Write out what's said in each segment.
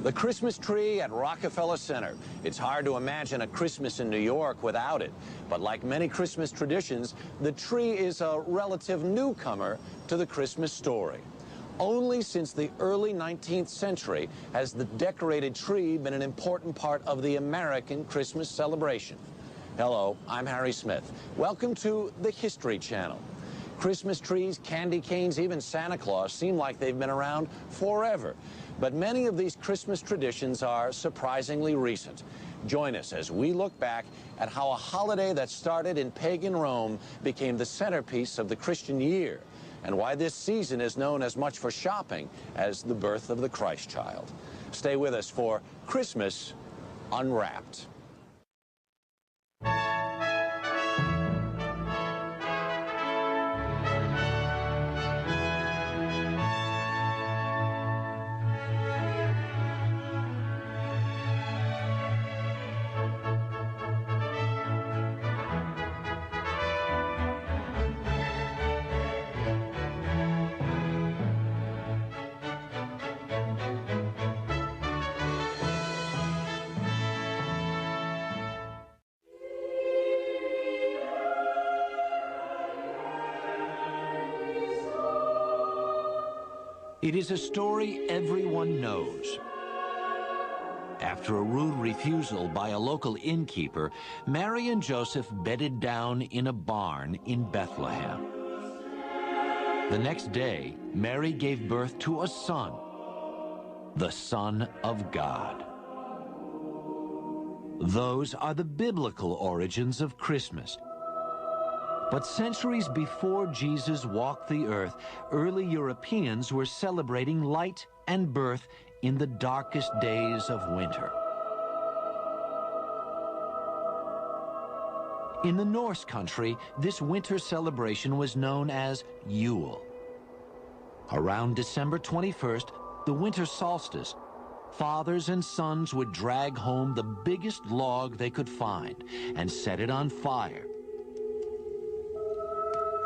The Christmas tree at Rockefeller Center. It's hard to imagine a Christmas in New York without it. But like many Christmas traditions, the tree is a relative newcomer to the Christmas story. Only since the early 19th century has the decorated tree been an important part of the American Christmas celebration. Hello, I'm Harry Smith. Welcome to the History Channel. Christmas trees, candy canes, even Santa Claus seem like they've been around forever. But many of these Christmas traditions are surprisingly recent. Join us as we look back at how a holiday that started in pagan Rome became the centerpiece of the Christian year, and why this season is known as much for shopping as the birth of the Christ child. Stay with us for Christmas Unwrapped. It is a story everyone knows. After a rude refusal by a local innkeeper, Mary and Joseph bedded down in a barn in Bethlehem. The next day, Mary gave birth to a son, the Son of God. Those are the biblical origins of Christmas. But centuries before Jesus walked the earth, early Europeans were celebrating light and birth in the darkest days of winter. In the Norse country, this winter celebration was known as Yule. Around December 21st, the winter solstice, fathers and sons would drag home the biggest log they could find and set it on fire.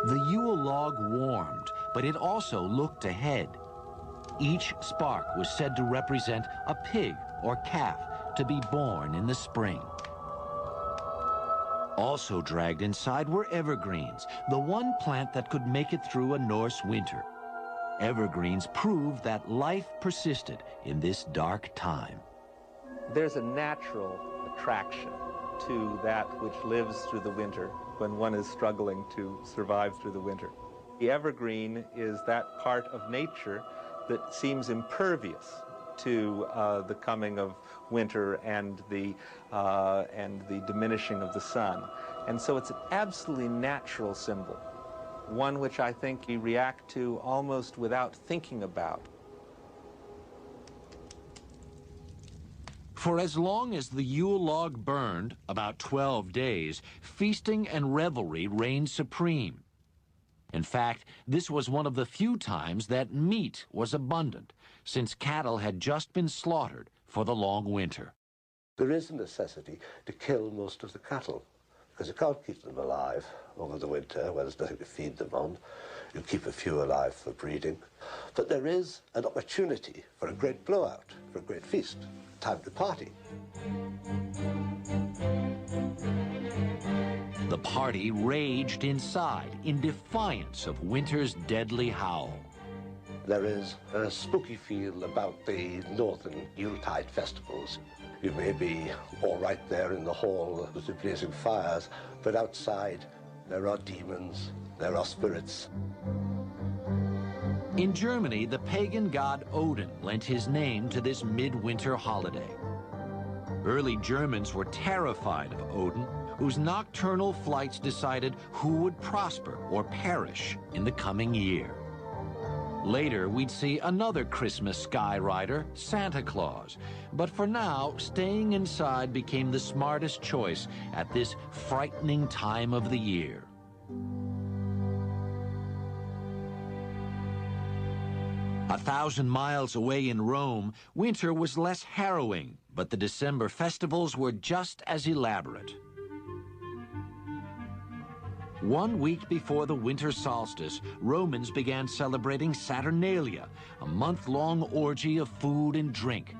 The Yule log warmed, but it also looked ahead. Each spark was said to represent a pig or calf to be born in the spring. Also dragged inside were evergreens, the one plant that could make it through a Norse winter. Evergreens proved that life persisted in this dark time. There's a natural attraction to that which lives through the winter when one is struggling to survive through the winter. The evergreen is that part of nature that seems impervious to the coming of winter and the diminishing of the sun. And so it's an absolutely natural symbol, one which I think we react to almost without thinking about. For as long as the Yule log burned, about 12 days, feasting and revelry reigned supreme. In fact, this was one of the few times that meat was abundant, since cattle had just been slaughtered for the long winter. There is a necessity to kill most of the cattle, because you can't keep them alive over the winter when there's nothing to feed them on. You keep a few alive for breeding. But there is an opportunity for a great blowout, for a great feast. Time to party. The party raged inside in defiance of winter's deadly howl. There is a spooky feel about the northern Yuletide festivals. You may be all right there in the hall with the blazing fires, but outside there are demons, there are spirits. In Germany, the pagan god Odin lent his name to this midwinter holiday. Early Germans were terrified of Odin, whose nocturnal flights decided who would prosper or perish in the coming year. Later, we'd see another Christmas sky rider, Santa Claus. But for now, staying inside became the smartest choice at this frightening time of the year. A 1,000 miles away in Rome, winter was less harrowing, but the December festivals were just as elaborate. 1 week before the winter solstice, Romans began celebrating Saturnalia, a month-long orgy of food and drink.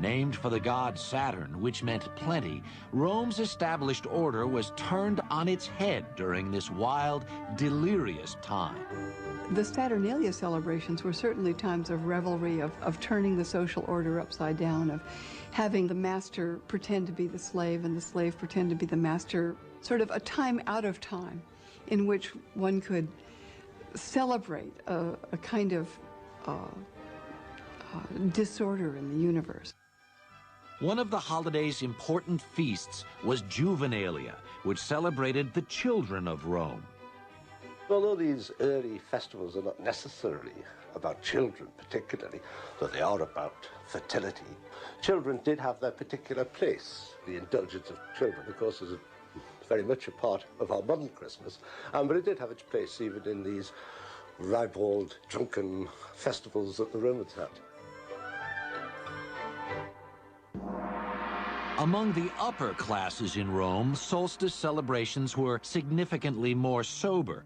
Named for the god Saturn, which meant plenty, Rome's established order was turned on its head during this wild, delirious time. The Saturnalia celebrations were certainly times of revelry, of turning the social order upside down, of having the master pretend to be the slave and the slave pretend to be the master, sort of a time out of time in which one could celebrate a kind of disorder in the universe. One of the holiday's important feasts was Juvenalia, which celebrated the children of Rome. Although these early festivals are not necessarily about children particularly, though they are about fertility, children did have their particular place. The indulgence of children, of course, is very much a part of our modern Christmas, but it did have its place even in these ribald, drunken festivals that the Romans had. Among the upper classes in Rome, solstice celebrations were significantly more sober.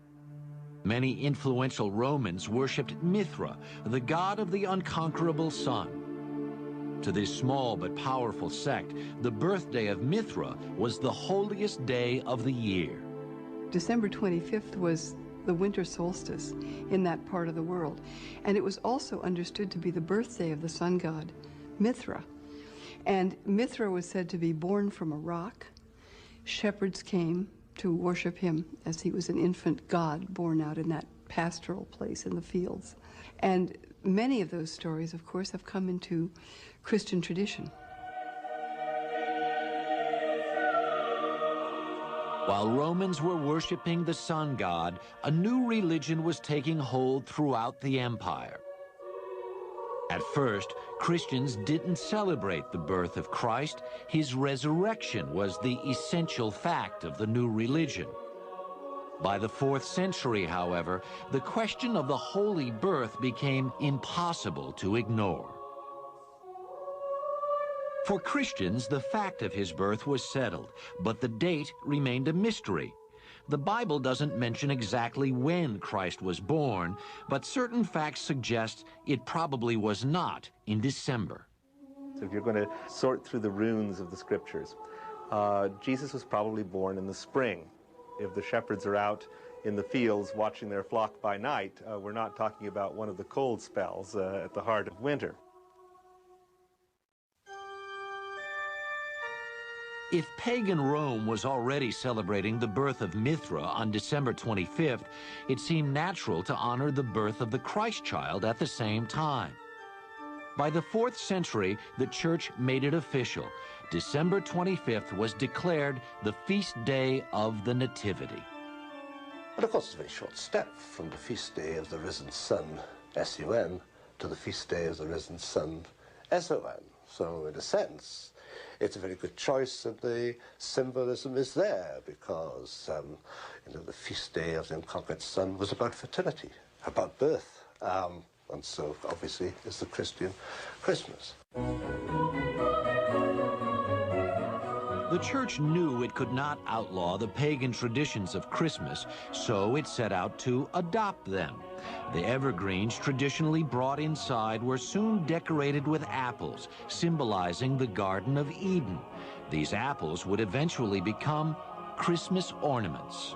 Many influential Romans worshipped Mithra, the god of the unconquerable sun. To this small but powerful sect, the birthday of Mithra was the holiest day of the year. December 25th was the winter solstice in that part of the world, and it was also understood to be the birthday of the sun god, Mithra. And Mithra was said to be born from a rock. Shepherds came to worship him as he was an infant god born out in that pastoral place in the fields. And many of those stories, of course, have come into Christian tradition. While Romans were worshiping the sun god, a new religion was taking hold throughout the empire. At first, Christians didn't celebrate the birth of Christ. His resurrection was the essential fact of the new religion. By the 4th century, however, the question of the holy birth became impossible to ignore. For Christians, the fact of his birth was settled, but the date remained a mystery. The Bible doesn't mention exactly when Christ was born, but certain facts suggest it probably was not in December. So if you're going to sort through the runes of the scriptures, Jesus was probably born in the spring. If the shepherds are out in the fields watching their flock by night, we're not talking about one of the cold spells at the heart of winter. If pagan Rome was already celebrating the birth of Mithra on December 25th, it seemed natural to honor the birth of the Christ child at the same time. By the 4th century, the church made it official. December 25th was declared the feast day of the Nativity. But of course, it's a very short step from the feast day of the risen sun, S-U-N, to the feast day of the risen sun, S-O-N. So in a sense, it's a very good choice, and the symbolism is there because, the feast day of the unconquered sun was about fertility, about birth, and so obviously is the Christian Christmas. The church knew it could not outlaw the pagan traditions of Christmas, so it set out to adopt them. The evergreens traditionally brought inside were soon decorated with apples, symbolizing the Garden of Eden. These apples would eventually become Christmas ornaments.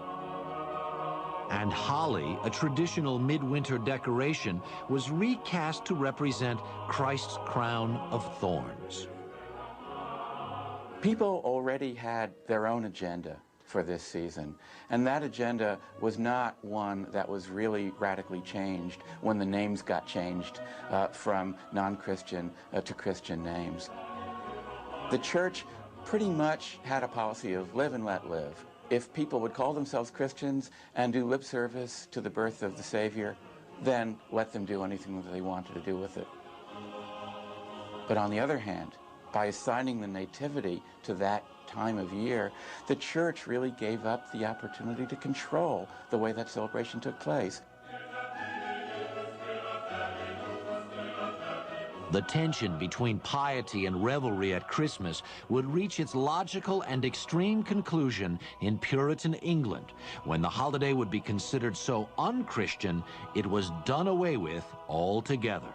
And holly, a traditional midwinter decoration, was recast to represent Christ's crown of thorns. People already had their own agenda for this season, and that agenda was not one that was really radically changed when the names got changed from non-Christian to Christian names. The church pretty much had a policy of live and let live. If people would call themselves Christians and do lip service to the birth of the Savior, then let them do anything that they wanted to do with it. But on the other hand, by assigning the Nativity to that time of year, the church really gave up the opportunity to control the way that celebration took place. The tension between piety and revelry at Christmas would reach its logical and extreme conclusion in Puritan England, when the holiday would be considered so un-Christian it was done away with altogether.